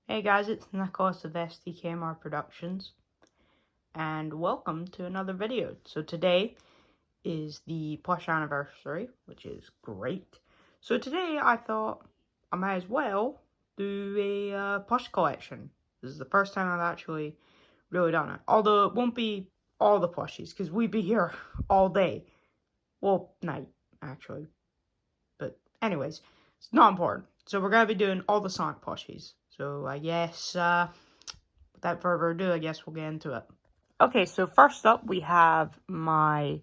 Hey guys, it's Nicholas of STKMR Productions, and welcome to another video. So today is the Plush anniversary, which is great. So today I thought I might as well do a Plush collection. This is the first time I've actually really done it. Although it won't be all the plushies, because we'd be here all day. Well, night, actually. But anyways, it's not important. So we're going to be doing all the Sonic plushies. So I guess, without further ado, I guess we'll get into it. Okay, so first up we have my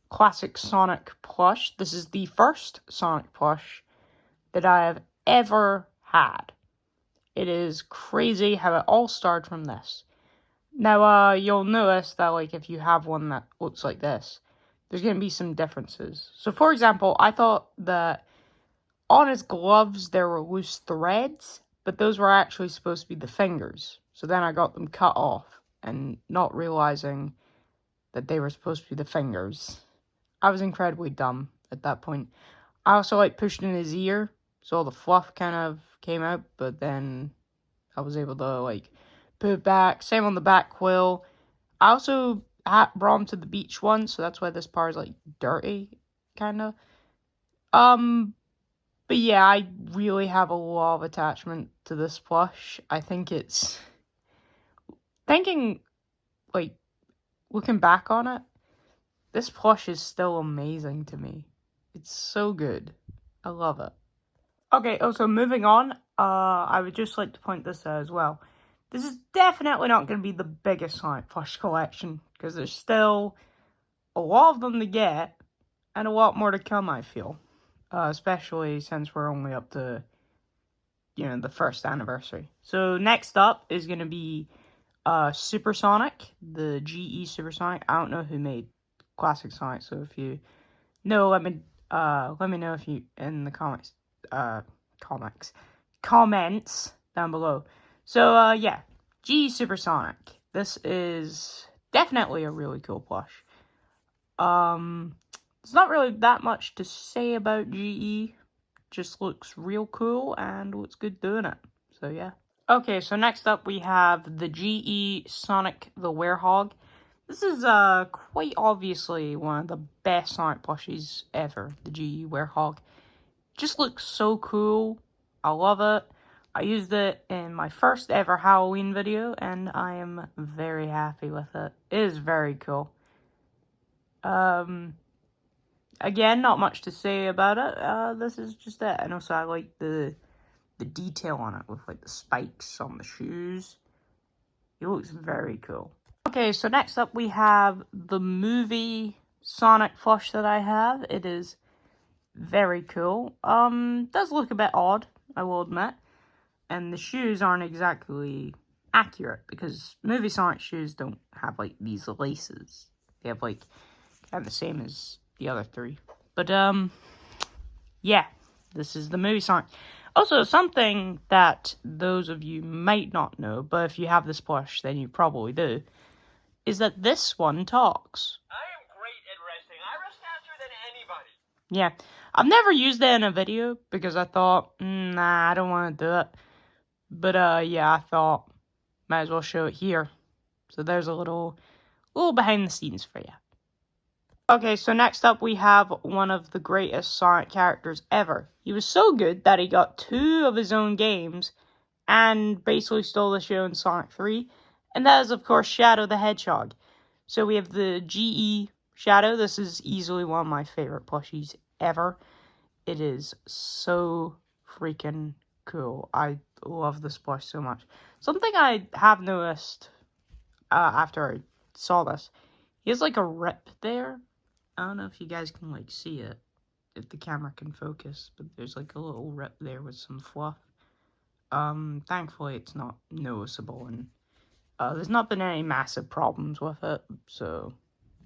classic Sonic plush. This is the first Sonic plush that I have ever had. It is crazy how it all started from this. Now, you'll notice that, like, if you have one that looks like this, there's going to be some differences. So, for example, I thought that on his gloves there were loose threads, but those were actually supposed to be the fingers. So then I got them cut off, and not realizing that they were supposed to be the fingers. I was incredibly dumb at that point. I also, like, pushed in his ear, so all the fluff kind of came out, but then I was able to, like, put it back. Same on the back quill. I also brought him to the beach once, so that's why this part is, like, dirty, kind of. But yeah, I really have a lot of attachment to this plush. I think it's... looking back on it, this plush is still amazing to me. It's so good. I love it. Okay, also moving on, I would just like to point this out as well. This is definitely not going to be the biggest Sonic plush collection, because there's still a lot of them to get, and a lot more to come, I feel. Especially since we're only up to, the first anniversary. So next up is going to be Supersonic, the GE Supersonic. I don't know who made Classic Sonic, so if you know, let me know if you in the comments down below. So yeah, GE Supersonic. This is definitely a really cool plush. There's not really that much to say about GE. Just looks real cool and looks good doing it. So yeah. Okay, so next up we have the GE Sonic the Werehog. This is quite obviously one of the best Sonic plushies ever, the GE Werehog. Just looks so cool. I love it. I used it in my first ever Halloween video, and I am very happy with it. It is very cool. Again, not much to say about it. This is just it. And also I like the detail on it with, like, the spikes on the shoes. It looks very cool. Okay, so next up we have the movie Sonic plush that I have. It is very cool. Does look a bit odd, I will admit. And the shoes aren't exactly accurate, because movie Sonic shoes don't have, like, these laces. They have, like, kind of the same as the other three. But, yeah, this is the movie Sonic. Also, something that those of you might not know, but if you have this plush, then you probably do, is that this one talks. I am great at resting. I rest faster than anybody. Yeah, I've never used it in a video, because I thought, nah, I don't want to do it. But, yeah, I thought, might as well show it here. So there's a little behind the scenes for you. Okay, so next up we have one of the greatest Sonic characters ever. He was so good that he got 2 of his own games and basically stole the show in Sonic 3. And that is, of course, Shadow the Hedgehog. So we have the GE Shadow. This is easily one of my favorite plushies ever. It is so freaking cool. I love this plush so much. Something I have noticed after I saw this, he has, like, a rip there. I don't know if you guys can, like, see it, if the camera can focus, but there's, like, a little rip there with some fluff. Thankfully it's not noticeable, and there's not been any massive problems with it, so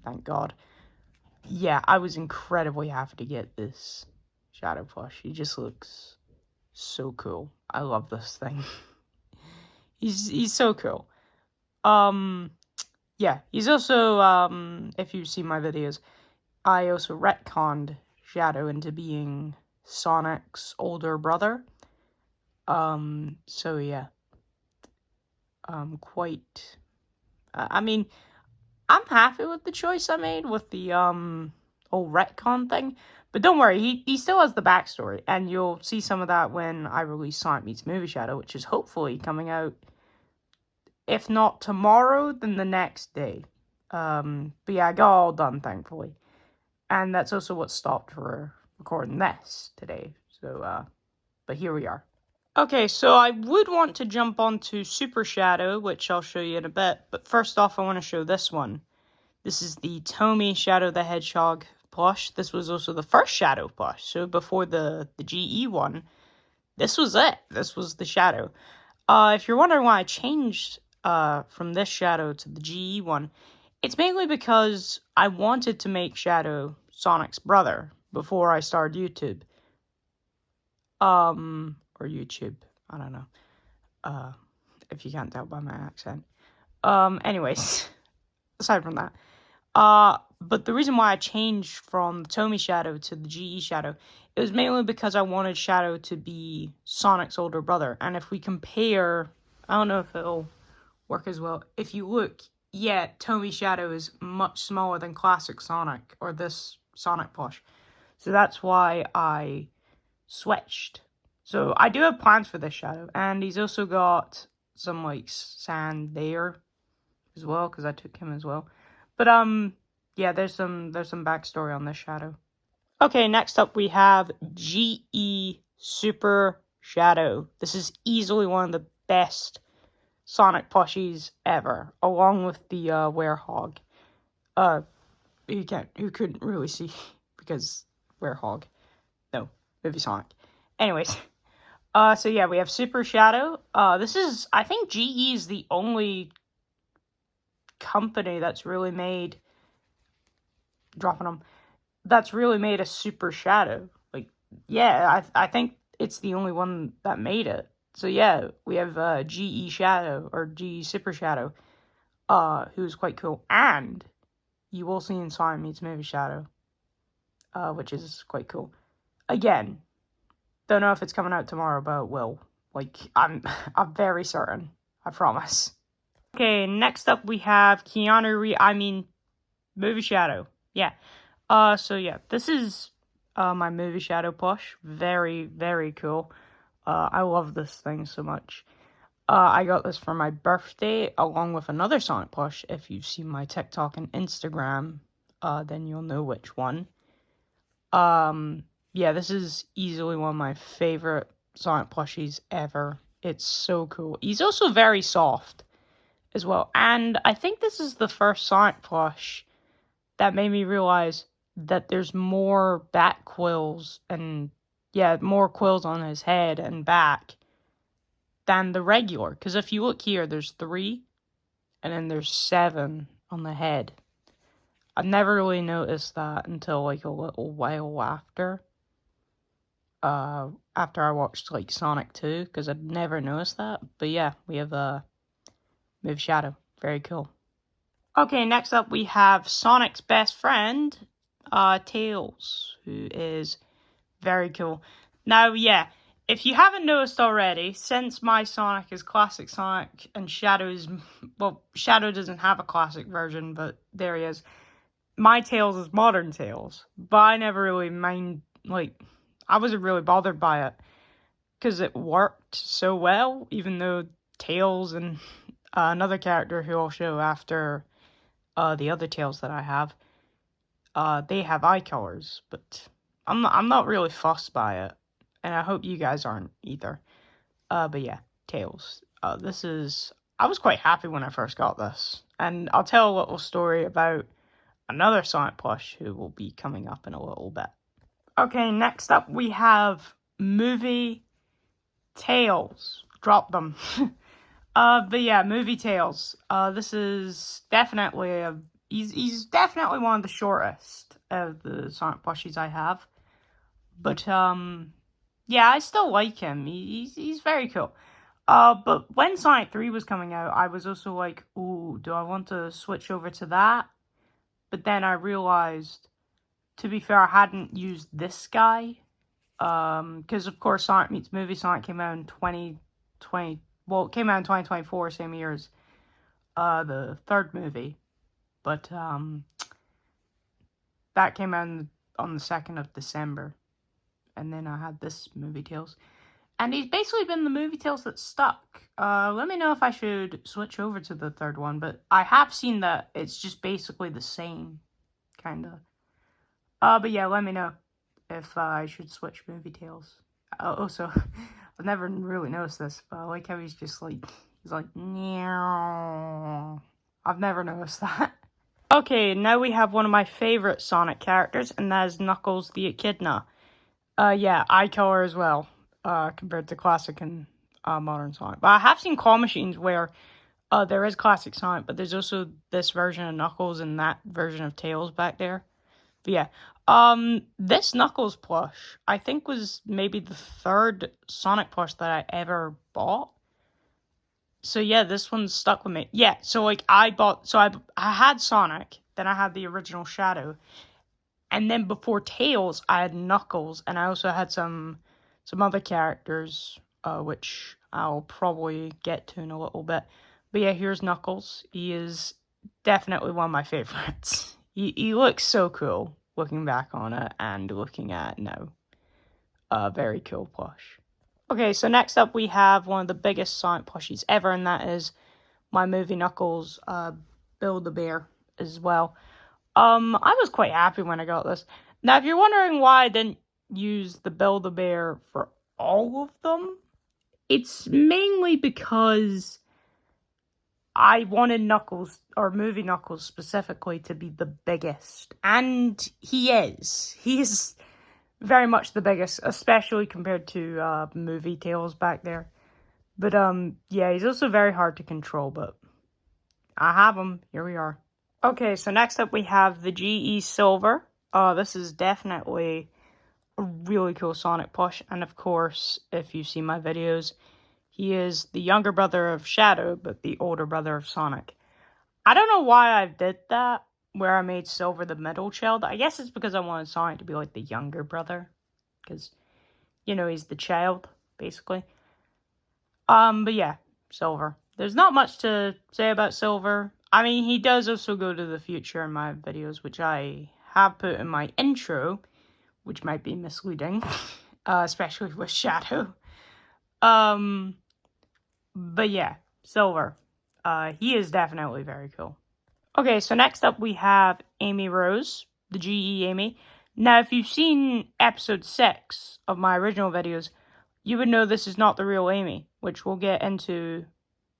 thank God. Yeah, I was incredibly happy to get this Shadow plush. He just looks so cool. I love this thing. he's so cool. Yeah, he's also, if you've seen my videos, I also retconned Shadow into being Sonic's older brother. So yeah. quite... I mean, I'm happy with the choice I made with the whole retcon thing. But don't worry, he still has the backstory. And you'll see some of that when I release Sonic Meets Movie Shadow, which is hopefully coming out, if not tomorrow, then the next day. But yeah, I got all done, thankfully. And that's also what stopped for recording this today. So, but here we are. Okay, so I would want to jump onto Super Shadow, which I'll show you in a bit. But first off, I want to show this one. This is the Tomy Shadow the Hedgehog plush. This was also the first Shadow plush. So before the GE one, this was it. This was the Shadow. If you're wondering why I changed from this Shadow to the GE one, it's mainly because I wanted to make Shadow Sonic's brother before I started YouTube. Or YouTube. I don't know. If you can't tell by my accent. Anyways, aside from that. But the reason why I changed from the Tomy Shadow to the GE Shadow, it was mainly because I wanted Shadow to be Sonic's older brother. And if we compare, I don't know if it'll work as well. If you look, yeah, Tomy Shadow is much smaller than classic Sonic, or this Sonic plush. So that's why I switched. So I do have plans for this Shadow, and he's also got some like sand there as well, because I took him as well. But yeah, there's some backstory on this Shadow. Okay, next up we have GE Super Shadow. This is easily one of the best Sonic plushies ever, along with the Werehog. Who couldn't really see because Werehog. No, movie Sonic. Anyways, so yeah, we have Super Shadow. This is, I think GE is the only company that's really made, that's really made a Super Shadow. Like, yeah, I think it's the only one that made it. So yeah, we have GE Shadow, or GE Super Shadow, who's quite cool. And you will see in Sonic Meets Movie Shadow, which is quite cool. Again, don't know if it's coming out tomorrow, but it will. Like, I'm very certain. I promise. Okay, next up we have Movie Shadow. Yeah. So yeah, this is my Movie Shadow plush. Very, very cool. I love this thing so much. I got this for my birthday, along with another Sonic plush. If you've seen my TikTok and Instagram, then you'll know which one. Yeah, this is easily one of my favorite Sonic plushies ever. It's so cool. He's also very soft as well. And I think this is the first Sonic plush that made me realize that there's more back quills and, yeah, more quills on his head and back than the regular. Because if you look here, there's 3, and then there's 7 on the head. I never really noticed that until, like, a little while after. After I watched, like, Sonic 2, because I'd never noticed that. But yeah, we have Movie Shadow. Very cool. Okay, next up we have Sonic's best friend, Tails, who is very cool. Now, yeah, if you haven't noticed already, since my Sonic is classic Sonic and Shadow's, well, Shadow doesn't have a classic version, but there he is. My Tails is modern Tails, but I never really I wasn't really bothered by it, because it worked so well, even though Tails and another character who I'll show after the other Tails that I have, they have eye colors, but I'm not really fussed by it, and I hope you guys aren't either. But yeah, Tails. I was quite happy when I first got this, and I'll tell a little story about another Sonic plush who will be coming up in a little bit. Okay, next up we have Movie Tails. Drop them. But yeah, Movie Tails. This is definitely he's definitely one of the shortest of the Sonic plushies I have. But yeah, I still like him. He's very cool. But when Sonic 3 was coming out, I was also like, ooh, do I want to switch over to that? But then I realized, to be fair, I hadn't used this guy. Because of course Sonic Meets Movie Sonic came out in 2020. well, it came out in 2024, same year as the third movie, but that came out on the 2nd of December, and then I had this movie Tales, and he's basically been the movie Tales that stuck. Let me know if I should switch over to the third one, but I have seen that it's just basically the same, kinda. But yeah, let me know if I should switch movie Tales. Also, I've never really noticed this, but I like how he's like, meow. I've never noticed that. Okay, now we have one of my favorite Sonic characters, and that is Knuckles the Echidna. Yeah, eye color as well, compared to classic and modern Sonic. But I have seen claw machines where there is classic Sonic, but there's also this version of Knuckles and that version of Tails back there. But yeah, this Knuckles plush, I think, was maybe the third Sonic plush that I ever bought. So yeah, this one stuck with me. Yeah, so like I had Sonic, then I had the original Shadow, and then before Tails, I had Knuckles, and I also had some other characters, which I'll probably get to in a little bit. But yeah, here's Knuckles. He is definitely one of my favorites. He looks so cool looking back on it and looking at now. Very cool plush. Okay, so next up we have one of the biggest Sonic plushies ever, and that is my movie Knuckles, Build-A-Bear as well. I was quite happy when I got this. Now, if you're wondering why I didn't use the Build-A-Bear for all of them, it's mainly because I wanted Knuckles, or movie Knuckles specifically, to be the biggest. And he is. He is very much the biggest, especially compared to movie Tails back there. But yeah, he's also very hard to control, but I have him. Here we are. Okay, so next up we have the GE Silver. This is definitely a really cool Sonic plush, and of course, if you see my videos, he is the younger brother of Shadow, but the older brother of Sonic. I don't know why I did that, where I made Silver the middle child. I guess it's because I wanted Sonic to be like the younger brother, because, you know, he's the child, basically. But yeah, Silver. There's not much to say about Silver. I mean, he does also go to the future in my videos, which I have put in my intro, which might be misleading, especially with Shadow. But yeah, Silver. He is definitely very cool. Okay, so next up we have Amy Rose, the GE Amy. Now, if you've seen episode 6 of my original videos, you would know this is not the real Amy, which we'll get into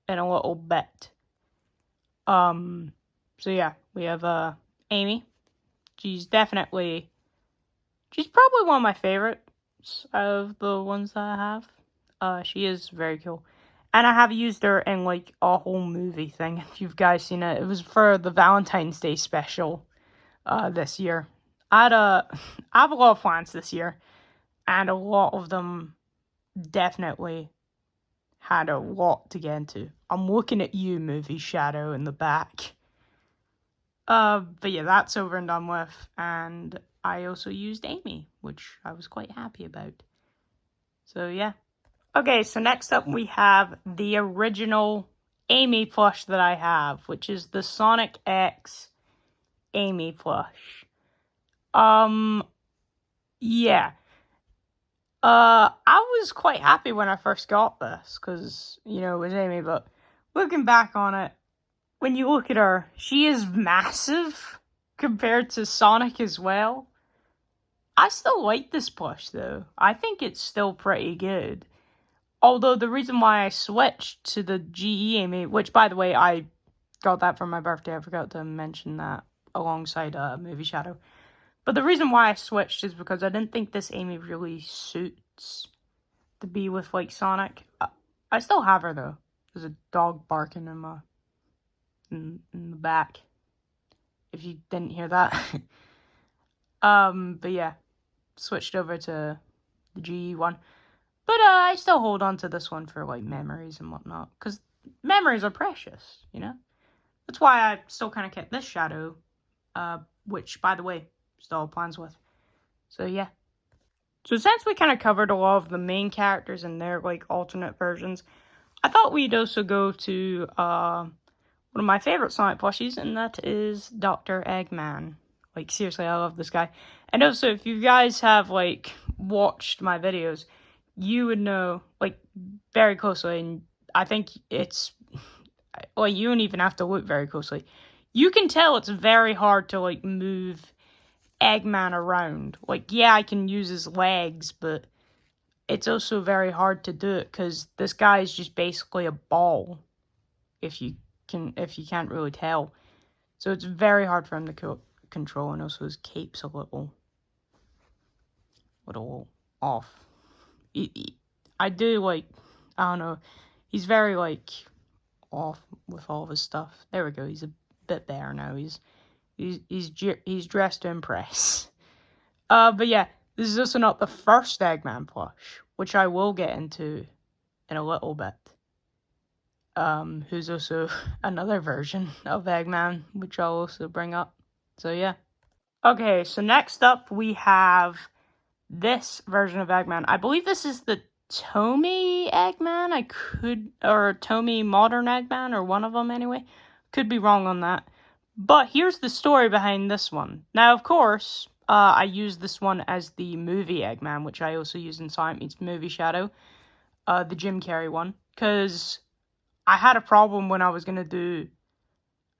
in a little bit. So yeah, we have Amy. She's probably one of my favorites of the ones that I have. She is very cool. And I have used her in like a whole movie thing. If you've guys seen it, it was for the Valentine's Day special this year. I have a lot of plans this year, and a lot of them definitely had a lot to get into. I'm looking at you, movie Shadow, in the back. But yeah, that's over and done with, and I also used Amy, which I was quite happy about. So yeah. Okay, so next up we have the original Amy plush that I have, which is the Sonic X Amy plush. Yeah. I was quite happy when I first got this, because, you know, it was Amy, but looking back on it, when you look at her, she is massive compared to Sonic as well. I still like this plush, though. I think it's still pretty good. Although the reason why I switched to the GE Amy, which, by the way, I got that for my birthday. I forgot to mention that alongside Movie Shadow. But the reason why I switched is because I didn't think this Amy really suits to be with, like, Sonic. I still have her, though. There's a dog barking in the back, if you didn't hear that. But yeah, switched over to the GE one. But I still hold on to this one for, like, memories and whatnot, because memories are precious, you know? That's why I still kind of kept this Shadow, which, by the way, still have plans with. So yeah. So since we kind of covered a lot of the main characters and their, like, alternate versions, I thought we'd also go to one of my favorite Sonic plushies, and that is Dr. Eggman. Like, seriously, I love this guy. And also, if you guys have, like, watched my videos, you would know, like, very closely, and I think it's, like, you don't even have to look very closely. You can tell it's very hard to, like, move Eggman around. Like, yeah, I can use his legs, but it's also very hard to do it, because this guy is just basically a ball, if you can't really tell. So it's very hard for him to control, and also his cape's a little off. I do, like, I don't know, he's very, like, off with all of his stuff. There we go, he's a bit better now. He's dressed to impress. But yeah, this is also not the first Eggman plush, which I will get into in a little bit. Who's also another version of Eggman, which I'll also bring up. So yeah. Okay, so next up we have this version of Eggman. I believe this is the Tomy Eggman. Or Tomy Modern Eggman, or one of them anyway. Could be wrong on that. But here's the story behind this one. Now, of course, I used this one as the movie Eggman, which I also used in Sonic Meets Movie Shadow, the Jim Carrey one, because I had a problem when I was gonna do.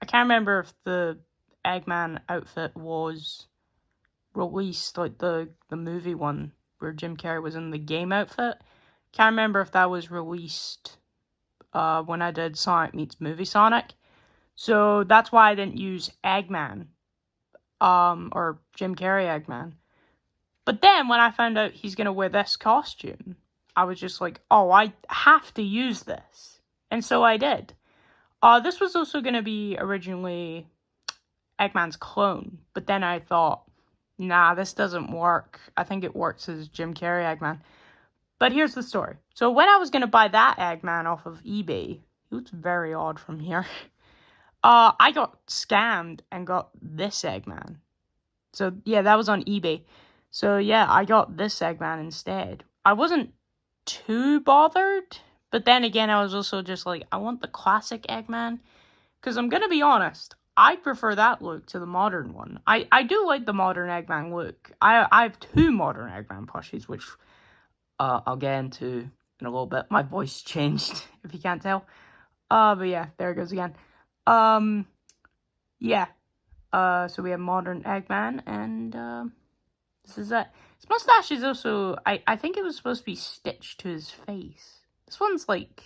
I can't remember if the Eggman outfit was released, like the movie one where Jim Carrey was in the game outfit. Can't remember if that was released when I did Sonic Meets Movie Sonic. So that's why I didn't use Eggman, or Jim Carrey Eggman. But then when I found out he's gonna wear this costume, I was just like, oh, I have to use this. And so I did. This was also gonna be originally Eggman's clone, but then I thought, nah, this doesn't work. I think it works as Jim Carrey Eggman. But here's the story. So when I was gonna buy that Eggman off of eBay, it was very odd from here. I got scammed and got this Eggman. So yeah, that was on eBay. So yeah, I got this Eggman instead. I wasn't too bothered, but then again, I was also just like, I want the classic Eggman. Because I'm gonna be honest, I prefer that look to the modern one. I do like the modern Eggman look. I have two modern Eggman plushies, which I'll get into in a little bit. My voice changed, if you can't tell. But yeah, there it goes again. Yeah. So we have modern Eggman, and this is it. His mustache is also, I think it was supposed to be stitched to his face. This one's like,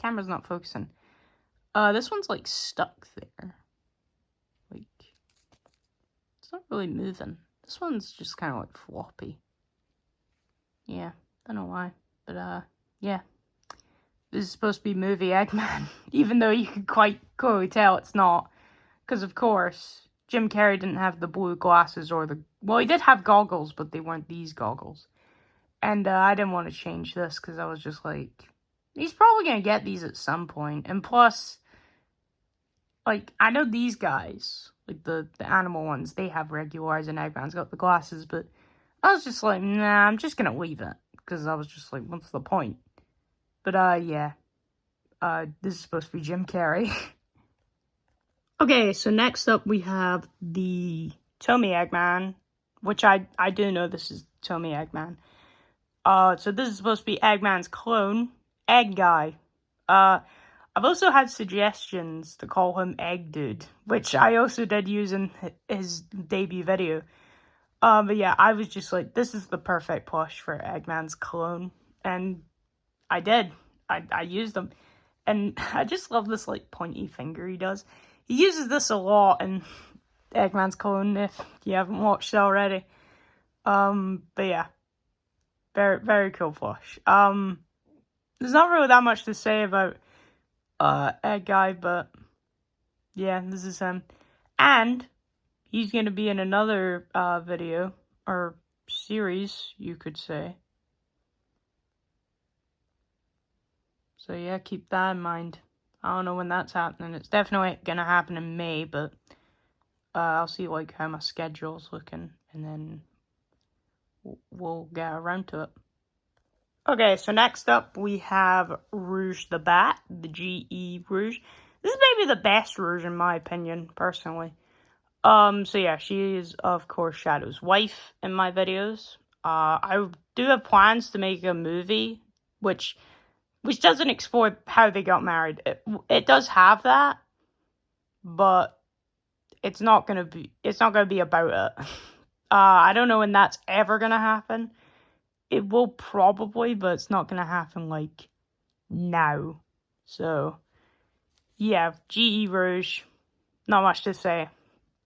camera's not focusing. This one's like stuck there. Like, it's not really moving. This one's just kind of like floppy. Yeah, don't know why, but yeah. This is supposed to be movie Eggman, even though you can quite clearly tell it's not. Because of course, Jim Carrey didn't have the blue glasses or well, he did have goggles, but they weren't these goggles. And I didn't want to change this because I was just like, he's probably going to get these at some point. And plus, like, I know these guys, like the animal ones, they have regular eyes, and Eggman's got the glasses, but I was just like, nah, I'm just going to leave it. Because I was just like, what's the point? But yeah. This is supposed to be Jim Carrey. Okay, so next up we have the Tomy Eggman, which I do know this is Tomy Eggman. So this is supposed to be Eggman's clone, Egg Guy. I've also had suggestions to call him Egg Dude, which I also did use in his debut video. But yeah, I was just like, this is the perfect plush for Eggman's clone, and I did. I used them, and I just love this like pointy finger he does. He uses this a lot in Eggman's clone, if you haven't watched it already. But yeah, very, very cool plush. There's not really that much to say about Egg Guy, but yeah, this is him. And he's gonna be in another video, or series, you could say. So yeah, keep that in mind. I don't know when that's happening. It's definitely gonna happen in May, but I'll see like how my schedule's looking, and then we'll get around to it. Okay, so next up we have Rouge the Bat, the GE Rouge. This is maybe the best Rouge in my opinion, personally. So yeah, she is of course Shadow's wife in my videos. I do have plans to make a movie, which doesn't explore how they got married. It does have that, but it's not gonna be about it. I don't know when that's ever gonna happen. It will probably, but it's not gonna happen like now. So yeah, GE Rouge, not much to say.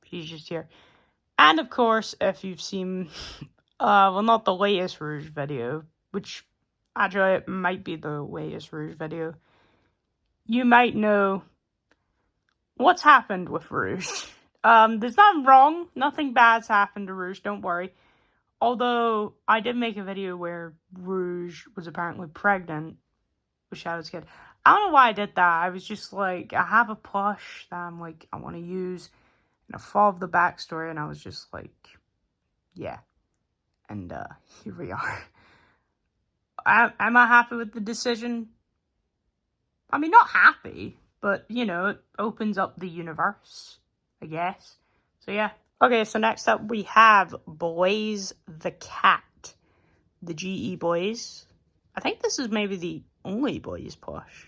She's just here. And of course, if you've seen well, not the latest Rouge video, which actually it might be the latest Rouge video, you might know what's happened with Rouge. There's nothing wrong, nothing bad's happened to Rouge, don't worry. Although, I did make a video where Rouge was apparently pregnant with Shadow's kid. I don't know why I did that. I was just like, I have a plush that I'm like, I want to use, and I followed the backstory, and I was just like, yeah. And, here we are. Am I happy with the decision? I mean, not happy, but, you know, it opens up the universe, I guess. So, yeah. Okay, so next up we have Blaze the Cat, the GE Blaze. I think this is maybe the only Blaze plush.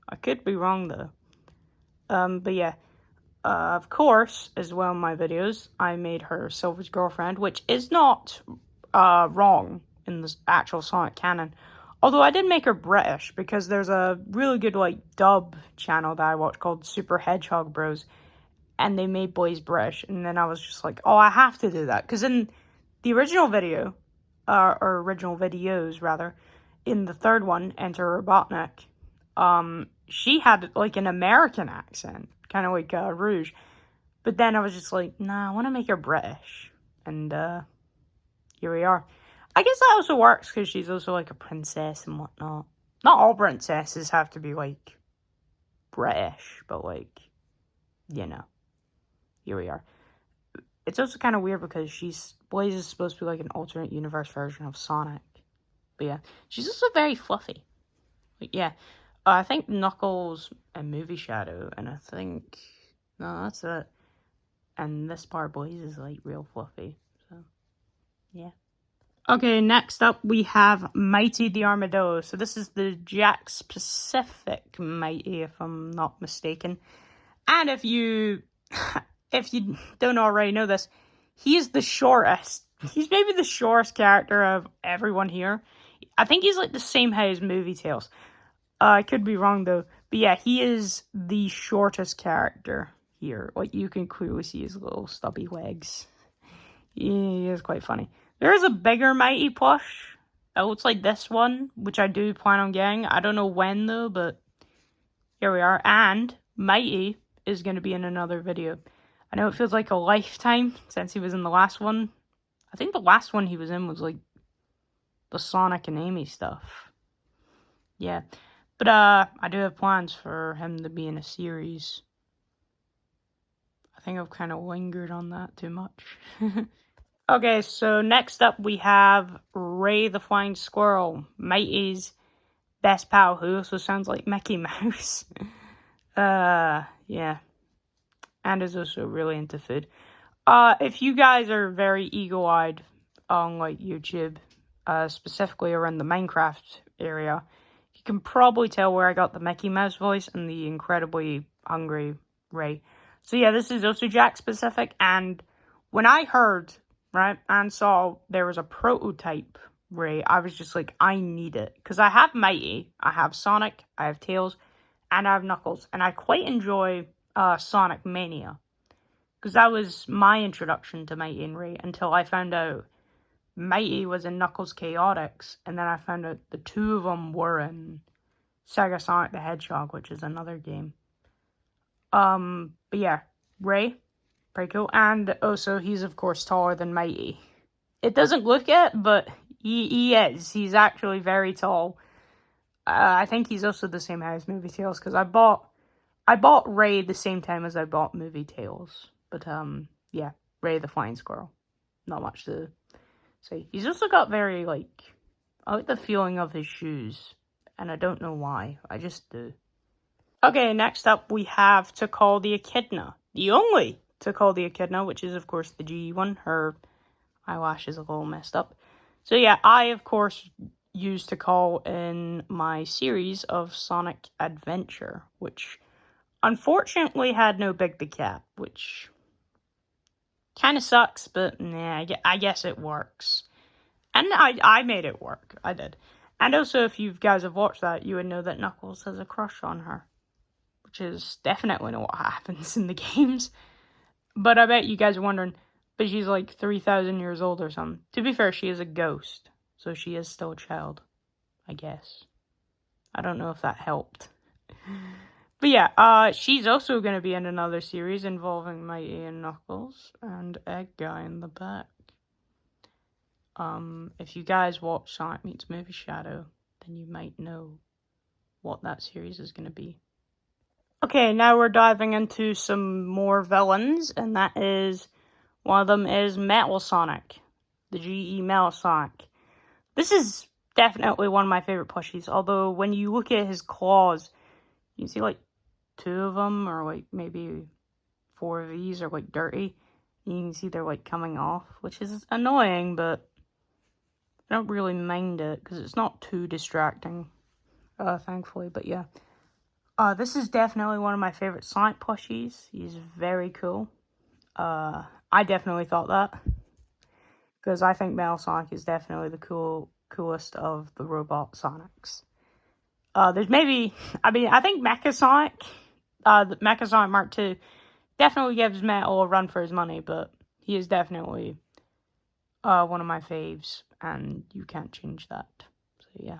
I could be wrong, though. But yeah. Of course, as well in my videos, I made her Silver's girlfriend, which is not wrong in the actual Sonic canon. Although I did make her British, because there's a really good, like, dub channel that I watch called Super Hedgehog Bros, and they made Blaze British, and then I was just like, oh, I have to do that, because in the original video, or original videos, rather, in the third one, Enter Robotnik, she had, like, an American accent, kind of like, Rouge, but then I was just like, nah, I want to make her British, and, here we are. I guess that also works, because she's also, like, a princess and whatnot. Not all princesses have to be, like, British, but, like, you know. Here we are. It's also kind of weird because Blaze is supposed to be like an alternate universe version of Sonic. But yeah, she's also very fluffy. Like, yeah, I think Knuckles and Movie Shadow, and I think, no, that's it. And this part Blaze is like real fluffy, so yeah. Okay, next up we have Mighty the Armadillo. So this is the Jack-specific Mighty, if I'm not mistaken. And if you don't already know this, he is the shortest. He's maybe the shortest character of everyone here. I think he's like the same height as Movie Tails. I could be wrong though. But yeah, he is the shortest character here. Like, you can clearly see his little stubby legs. He is quite funny. There is a bigger Mighty plush. It looks like this one, which I do plan on getting. I don't know when though, but here we are. And Mighty is going to be in another video. I know it feels like a lifetime since he was in the last one. I think the last one he was in was like the Sonic and Amy stuff. Yeah. But I do have plans for him to be in a series. I think I've kind of lingered on that too much. Okay, so next up we have Ray the Flying Squirrel, Mighty's best pal, who also sounds like Mickey Mouse. Yeah. And is also really into food. If you guys are very eagle-eyed on, like, YouTube, specifically around the Minecraft area, you can probably tell where I got the Mickey Mouse voice and the incredibly hungry Ray. So yeah, this is also Jack-specific, and when I heard, right, and saw there was a prototype Ray, I was just like, I need it. Because I have Mighty, I have Sonic, I have Tails, and I have Knuckles, and I quite enjoy Sonic Mania, because that was my introduction to Mighty and Ray until I found out Mighty was in Knuckles Chaotix, and then I found out the two of them were in Sega Sonic the Hedgehog, which is another game. But yeah, Ray, pretty cool, and also he's of course taller than Mighty. It doesn't look it, but he is. He's actually very tall. I think he's also the same height as Movie Tails, because I bought Ray the same time as I bought Movie Tails. But, yeah, Ray the Flying Squirrel. Not much to say. He's also got very, like, I like the feeling of his shoes, and I don't know why. I just do. Okay, next up we have To Call the Echidna. The only To Call the Echidna, which is, of course, the GE one. Her eyelash is a little messed up. So yeah, I, of course, used To Call in my series of Sonic Adventure, which unfortunately had no Big the Cat, which kind of sucks, but nah, I guess it works. And I made it work. I did. And also, if you guys have watched that, you would know that Knuckles has a crush on her, which is definitely not what happens in the games. But I bet you guys are wondering, but she's like 3,000 years old or something. To be fair, she is a ghost, so she is still a child, I guess. I don't know if that helped. But yeah, she's also going to be in another series involving Mighty and Knuckles and Egg Guy in the back. If you guys watch Sonic Meets Movie Shadow, then you might know what that series is going to be. Okay, now we're diving into some more villains, and that is, one of them is Metal Sonic, the GE Metal Sonic. This is definitely one of my favorite plushies, although when you look at his claws, you can see like 2 of them, or like maybe 4 of these are like dirty. You can see they're like coming off, which is annoying, but I don't really mind it because it's not too distracting, thankfully. But yeah, this is definitely one of my favorite Sonic plushies. He's very cool. I definitely thought that because I think Metal Sonic is definitely the coolest of the robot Sonics. There's maybe, I think Mecha Sonic, the Mecha Sonic Mark II, definitely gives Metal a run for his money, but he is definitely one of my faves, and you can't change that. So yeah,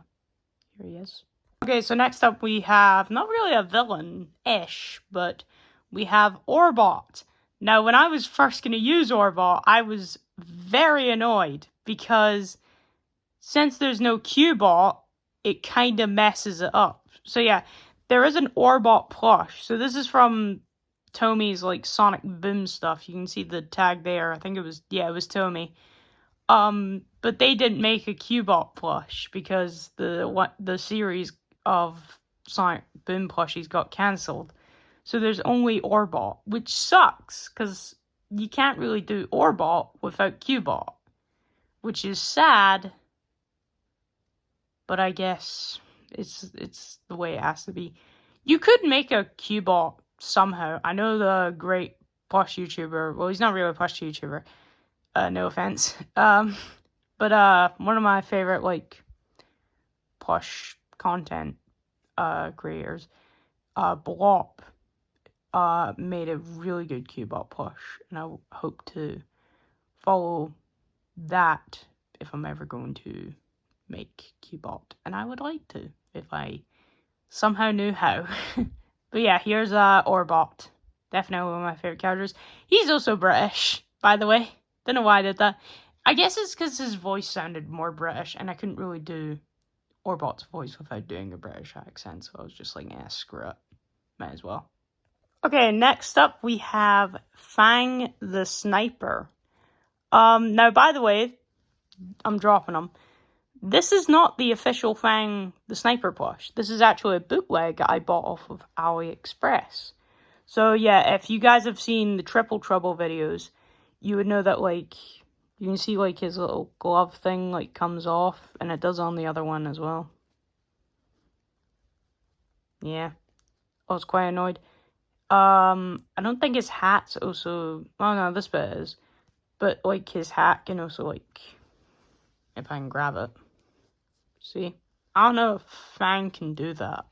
here he is. Okay, so next up we have, not really a villain-ish, but we have Orbot. Now, when I was first going to use Orbot, I was very annoyed, because since there's no Q-Bot, it kind of messes it up. So yeah, there is an Orbot plush. So this is from Tommy's like Sonic Boom stuff. You can see the tag there. I think it was Tommy. But they didn't make a Q-Bot plush because the series of Sonic Boom plushies got cancelled. So there's only Orbot, which sucks because you can't really do Orbot without Q-Bot, which is sad. But I guess it's the way it has to be. You could make a Q-Bot somehow. I know the great plush YouTuber. Well, he's not really a plush YouTuber. No offense. But one of my favorite like plush content creators, Blop, made a really good Q-Bot plush, and I hope to follow that if I'm ever going to make Q-Bot, and I would like to if I somehow knew how. But yeah, here's Orbot, definitely one of my favorite characters. He's also British, by the way. Don't know why I did that. I guess it's because his voice sounded more British, and I couldn't really do Orbot's voice without doing a British accent, so I was just like, screw it. Might as well. Okay, next up we have Fang the Sniper. Now, by the way, I'm dropping him. This is not the official Fang the Sniper plush. This is actually a bootleg I bought off of AliExpress. So yeah, if you guys have seen the Triple Trouble videos, you would know that, like, you can see, like, his little glove thing, like, comes off, and it does on the other one as well. Yeah. I was quite annoyed. I don't think his hat's also, oh no, this bit is, but, like, his hat can also, like, if I can grab it. See? I don't know if Fang can do that.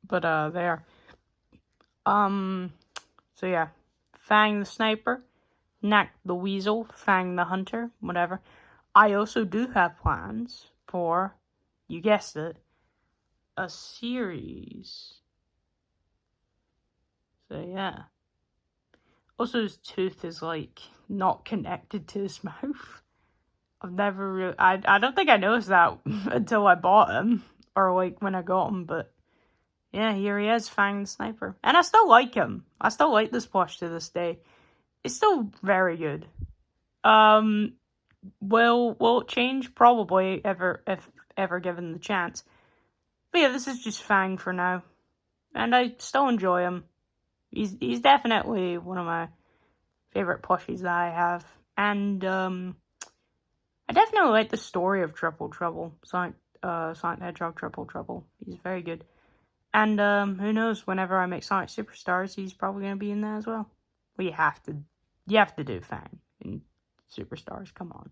But, there. So yeah. Fang the Sniper, Knack the Weasel, Fang the Hunter, whatever. I also do have plans for, you guessed it, a series. So yeah. Also, his tooth is, like, not connected to his mouth. I've never really, I don't think I noticed that until I bought him, or, like, when I got him, but yeah, here he is, Fang the Sniper. And I still like him. I still like this plush to this day. It's still very good. will change? Probably, if ever given the chance. But yeah, this is just Fang for now. And I still enjoy him. He's definitely one of my favorite plushies that I have. And I definitely like the story of Triple Trouble. Sonic the Hedgehog Triple Trouble. He's very good. And who knows, whenever I make Sonic Superstars, he's probably gonna be in there as well. Well, you have to do Fang in Superstars, come on.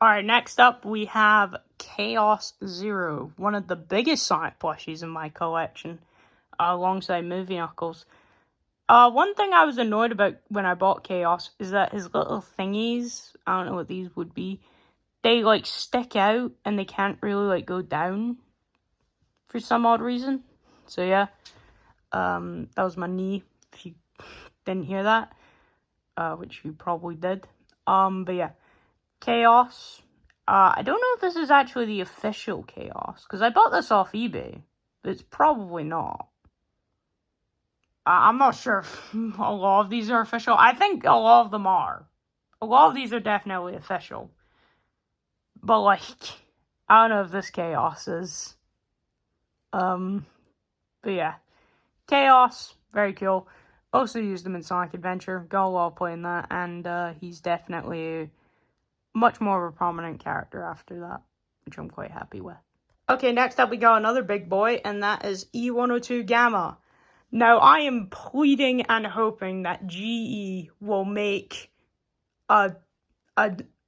Alright, next up we have Chaos Zero, one of the biggest Sonic plushies in my collection, alongside Movie Knuckles. One thing I was annoyed about when I bought Chaos is that his little thingies, I don't know what these would be, they like stick out and they can't really like go down for some odd reason. So yeah, that was my knee, if you didn't hear that, which you probably did. But yeah, Chaos. I don't know if this is actually the official Chaos, because I bought this off eBay, but it's probably not. I'm not sure if a lot of these are official. I think a lot of them are. A lot of these are definitely official. But, like, I don't know if this Chaos is. But yeah. Chaos, very cool. Also used him in Sonic Adventure. Got a lot of playing that. And he's definitely much more of a prominent character after that, which I'm quite happy with. Okay, next up we got another big boy, and that is E102 Gamma. Now, I am pleading and hoping that GE will make a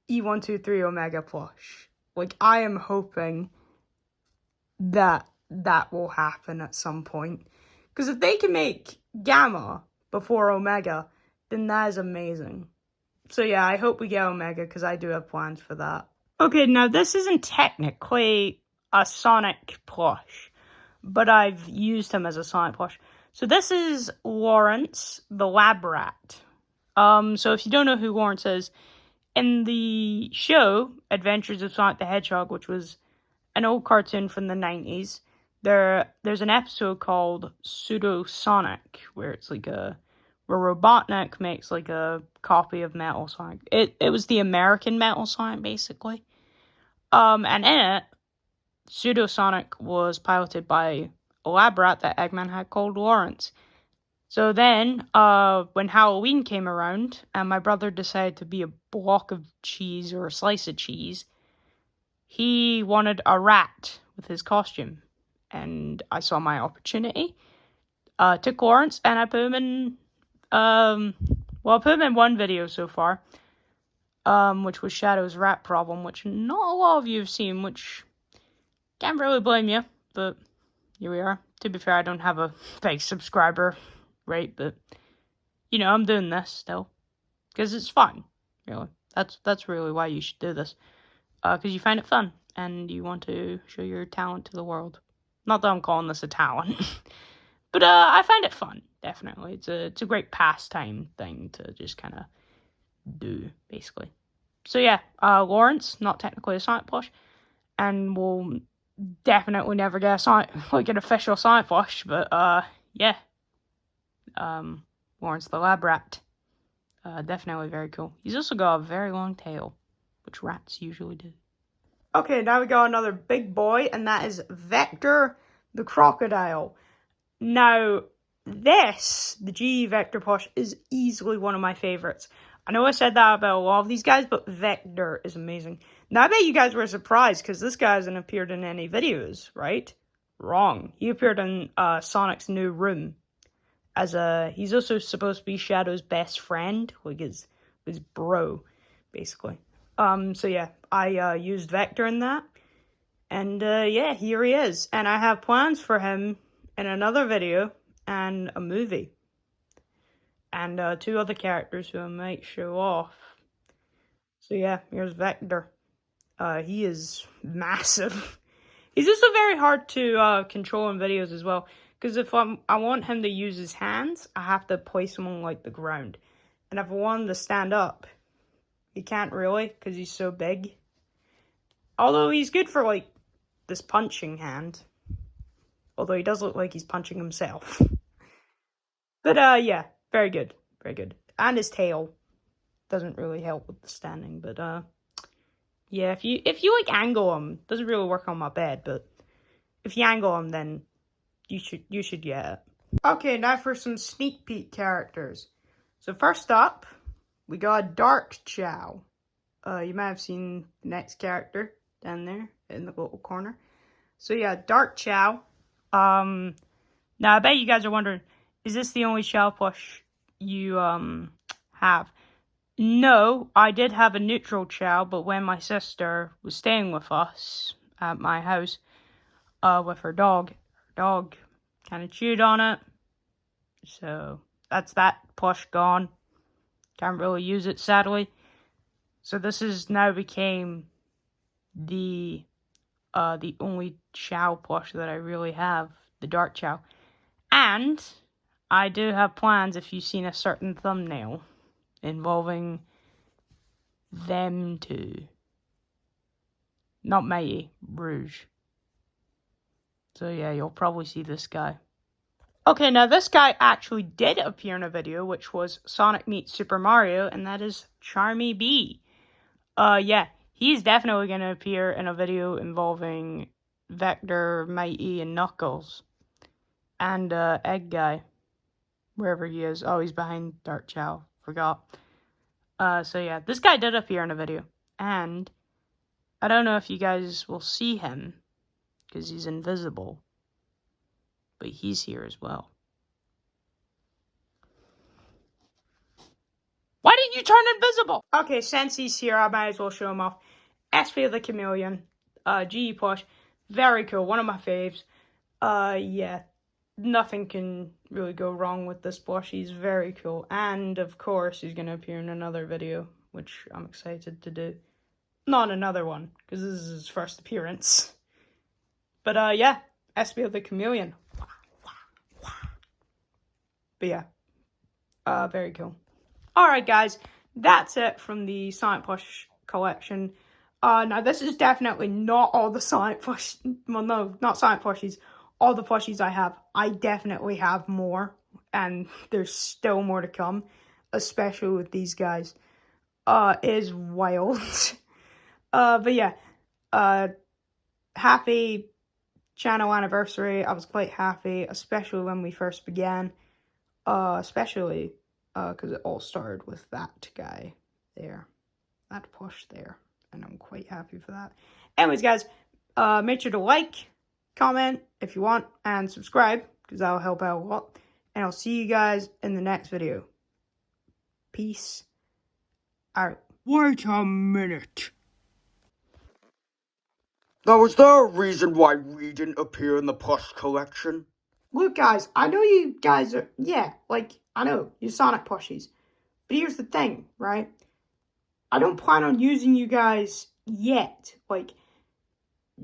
E123 Omega plush. Like, I am hoping that will happen at some point. Because if they can make Gamma before Omega, then that is amazing. So yeah, I hope we get Omega, because I do have plans for that. Okay, now this isn't technically a Sonic plush, but I've used him as a Sonic plush. So this is Lawrence, the lab rat. So if you don't know who Lawrence is, in the show Adventures of Sonic the Hedgehog, which was an old cartoon from the 90s, there's an episode called Pseudo Sonic, where it's like where Robotnik makes like a copy of Metal Sonic. It was the American Metal Sonic, basically. And in it, Pseudo Sonic was piloted by a lab rat that Eggman had called Lawrence. So then, when Halloween came around, and my brother decided to be a block of cheese or a slice of cheese, he wanted a rat with his costume. And I saw my opportunity, took Lawrence, and I put him in, I put him in one video so far, which was Shadow's Rat Problem, which not a lot of you have seen, which can't really blame you, but here we are. To be fair, I don't have a big subscriber rate, but, you know, I'm doing this still, because it's fun, really. That's really why you should do this, because you find it fun, and you want to show your talent to the world. Not that I'm calling this a talent, but I find it fun, definitely. It's a great pastime thing to just kind of do, basically. So yeah, Lawrence, not technically a Sonic plush, and we'll definitely never get a Sonic, like an official Sonic plush, but yeah. Lawrence the lab rat. Definitely very cool. He's also got a very long tail, which rats usually do. Okay, now we got another big boy, and that is Vector the crocodile. Now, the GE Vector plush is easily one of my favorites. I know I said that about a lot of these guys, but Vector is amazing. Now, I bet you guys were surprised, because this guy hasn't appeared in any videos, right? Wrong. He appeared in Sonic's New Room. He's also supposed to be Shadow's best friend, like his bro, basically. So yeah, I used Vector in that, and yeah, here he is. And I have plans for him in another video and a movie, and 2 other characters who I might show off. So yeah, here's Vector. He is massive. He's also very hard to control in videos as well. Because if I want him to use his hands, I have to place him on, like, the ground. And if I want him to stand up, he can't really, because he's so big. Although he's good for, like, this punching hand. Although he does look like he's punching himself. But, yeah, very good. Very good. And his tail doesn't really help with the standing, but, Yeah, if you like angle them, doesn't really work on my bed, but if you angle them, then you should get it. Okay, now for some sneak peek characters. So first up, we got Dark Chow. You might have seen the next character down there in the little corner. So yeah, Dark Chow. Now I bet you guys are wondering, is this the only Chow plush you have? No, I did have a neutral Chow, but when my sister was staying with us at my house, with her dog kind of chewed on it. So that's that plush gone. Can't really use it, sadly. So this is now became the only Chow plush that I really have, the Dark Chow. And I do have plans, if you've seen a certain thumbnail, involving them two. Not May, Rouge. So yeah, you'll probably see this guy. Okay, now this guy actually did appear in a video, which was Sonic meets Super Mario, and that is Charmy B. Yeah, he's definitely going to appear in a video involving Vector, Mighty, and Knuckles. And, Egg Guy. Wherever he is. Oh, he's behind Dark Chow. Forgot. So yeah, this guy did appear in a video. And I don't know if you guys will see him, because he's invisible. But he's here as well. Why didn't you turn invisible? Okay, since he's here, I might as well show him off. SP the Chameleon. GE plush. Very cool. One of my faves. Yeah. Nothing can really go wrong with this plush. He's very cool. And, of course, he's going to appear in another video, which I'm excited to do. Not another one, because this is his first appearance. But, yeah. SP the Chameleon. But, yeah. Very cool. Alright, guys. That's it from the Sonic Plush collection. Now, this is definitely not all the Sonic plush. Well, no, not Sonic plushies. All the plushies I have. I definitely have more. And there's still more to come. Especially with these guys. It is wild. But yeah. Happy channel anniversary. I was quite happy. Especially when we first began. Especially because it all started with that guy there. That plush there. And I'm quite happy for that. Anyways, guys, make sure to like, comment if you want, and subscribe, because that'll help out a lot. And I'll see you guys in the next video. Peace out. Wait a minute. Now, is there a reason why we didn't appear in the Plush Collection? Look, guys, I know you guys are, I know, you're Sonic plushies. But here's the thing, right? I don't plan on using you guys yet.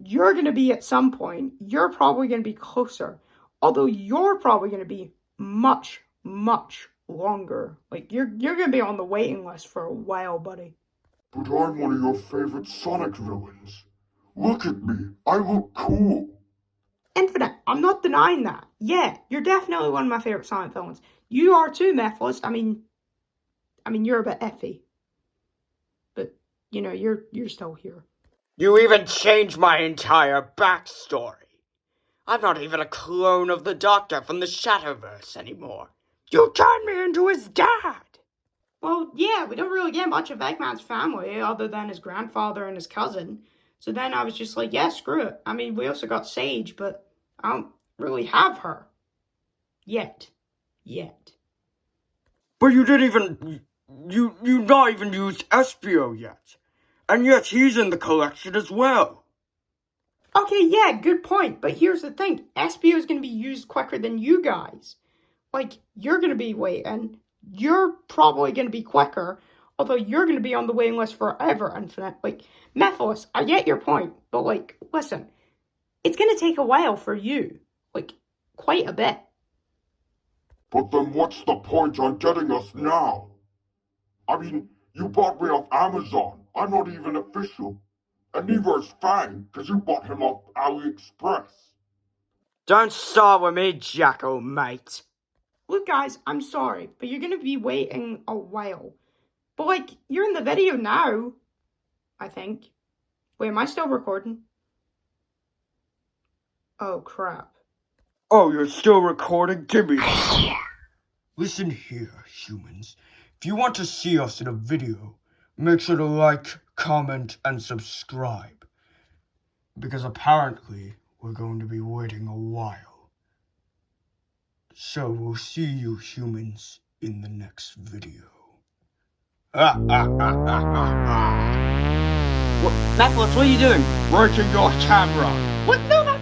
You're going to be at some point. You're probably going to be closer. Although you're probably going to be much, much longer. You're going to be on the waiting list for a while, buddy. But I'm one of your favorite Sonic villains. Look at me. I look cool. Infinite, I'm not denying that. Yeah, you're definitely one of my favorite Sonic villains. You are too, Methless. I mean, you're a bit effy. But, you're still here. You even changed my entire backstory. I'm not even a clone of the Doctor from the Shadowverse anymore. You turned me into his dad! Well, yeah, we don't really get much of Eggman's family other than his grandfather and his cousin. So then I was just like, yeah, screw it. I mean, we also got Sage, but I don't really have her. Yet. But you didn't even... You not even used Espio yet. And yet he's in the collection as well. Okay, yeah, good point. But here's the thing. Espio is going to be used quicker than you guys. You're going to be waiting. You're probably going to be quicker. Although you're going to be on the waiting list forever, Infinite. Methless, I get your point. But, listen. It's going to take a while for you. Quite a bit. But then what's the point on getting us now? I mean, you bought me off Amazon. I'm not even official. And neither is Fang, because you bought him off AliExpress. Don't start with me, Jacko, mate. Look, guys, I'm sorry, but you're going to be waiting a while. But, you're in the video now, I think. Wait, am I still recording? Oh, crap. Oh, you're still recording? Give me that. Listen here, humans. If you want to see us in a video, make sure to like, comment, and subscribe. Because apparently, we're going to be waiting a while. So we'll see you humans in the next video. Nicholas, what are you doing? Breaking your camera! What? No, not